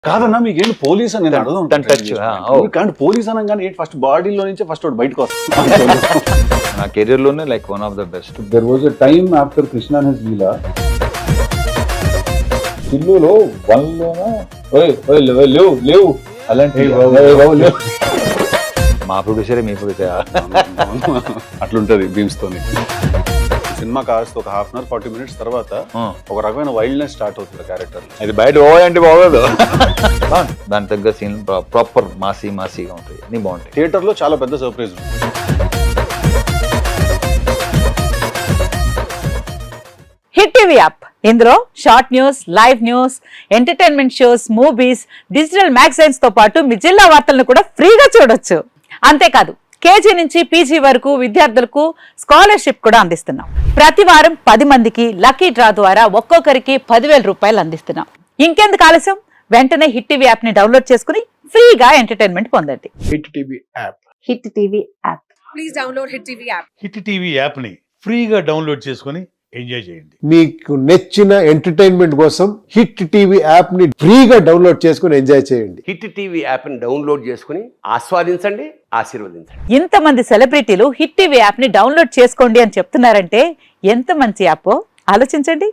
కాదన్నా మీకేంటి పోలీస్ అని నేను అడుగుదాం Than touch, కానీ పోలీస్ అనగానే ఏంటి ఫస్ట్ బాడీలో నుంచి ఫస్ట్ ఒకటి బయటకు వస్తుంది. నా కెరీర్ లోనే like one of the best. There was a time after Krishna and his Leela, టిల్లులో లేవు అలాంటి మా ప్రొడ్యూసరే మీ ప్రొడ్యూసర్. అట్లుంటది బీమ్స్ తోని. సినిమా కాస్త ఒక 1/2 hour 40 minutes తర్వాత ఒక రకమైన వైల్డ్నెస్ స్టార్ట్ అవుతుంది క్యారెక్టర్. అది బయట పోవాలంటే బాగోదు. దాని తగ్గ సీన్ ప్రాపర్ మాసీగా ఉంటాయి, అన్ని బాగుంటాయి. థియేటర్ లో చాలా పెద్ద సర్ప్రైజ్. హిట్ టీవీ యాప్, ఇందులో short news, live news, entertainment shows, movies, digital magazines తో పాటు మీ జిల్లా వార్తలను కూడా ఫ్రీగా చూడొచ్చు. అంతేకాదు కేజీ నుంచి పీజీ వరకు విద్యార్థులకు స్కాలర్షిప్ కూడా అందిస్తున్నాం. ప్రతి వారం 10 మందికి లక్కీ డ్రా ద్వారా ఒక్కొక్కరికి 10,000 రూపాయలు అందిస్తున్నాం. ఇంకెందుకు ఆలస్యం, వెంటనే హిట్ టీవీ యాప్ ని డౌన్లోడ్ చేసుకుని ఫ్రీగా ఎంటర్టైన్మెంట్ పొందండి. Hit TV app. Hit TV app. Please download hit TV app. Hit TV యాప్ని ఫ్రీగా డౌన్లోడ్ చేసుకొని ఎంజాయ్ చేయండి. మీకు నచ్చిన ఎంటర్టైన్మెంట్ కోసం హిట్ టీవీ యాప్ ని ఫ్రీగా డౌన్లోడ్ చేసుకుని ఎంజాయ్ చేయండి. హిట్ టీవీ యాప్ని డౌన్లోడ్ చేసుకుని ఆస్వాదించండి, ఆశీర్వదించండి. ఇంతమంది సెలబ్రిటీలు హిట్ టీవీ యాప్ ని డౌన్లోడ్ చేసుకోండి అని చెప్తున్నారంటే ఎంత మంచి యాప్ ఆలోచించండి.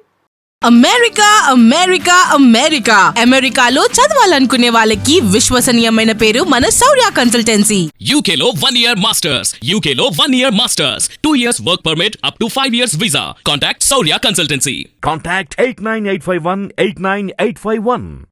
అమెరికా అమెరికా అమెరికా అమెరికాలో చదవాలనుకునే వాళ్ళకి విశ్వసనీయమైన పేరు మన శౌర్య కన్సల్టెన్సీ. UK లో 1 year masters. UK లో 1 year masters. 2 years work permit up to 5 years visa. Contact Saurya Consultancy. Contact 89851 89851.